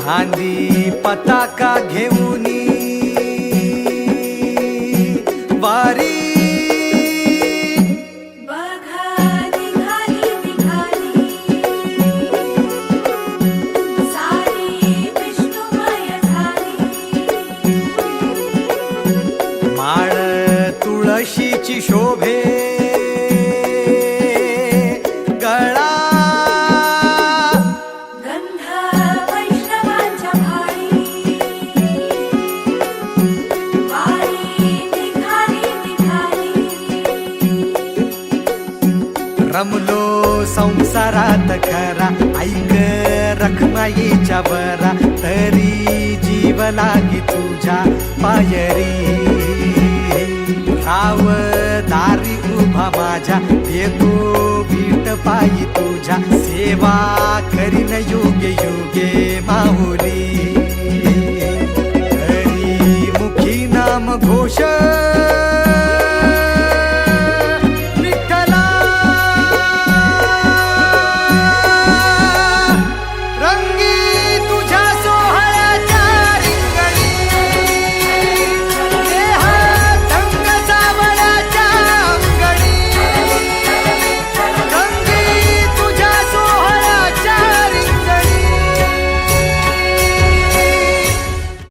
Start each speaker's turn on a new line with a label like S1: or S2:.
S1: खांदी पताका घेऊनी वारी माळ तुळशीची शोभे गळा
S2: गंध वैष्णवांच्या भाळी वारी निघाली
S1: रमलो संसारात खरा ऐक रखमाईच्या बरा तरी जीव लागी तुझ्या पायरी राव दारी उभा माझ्या येतो बीट पायी तुझ्या सेवा करीन युगे युगे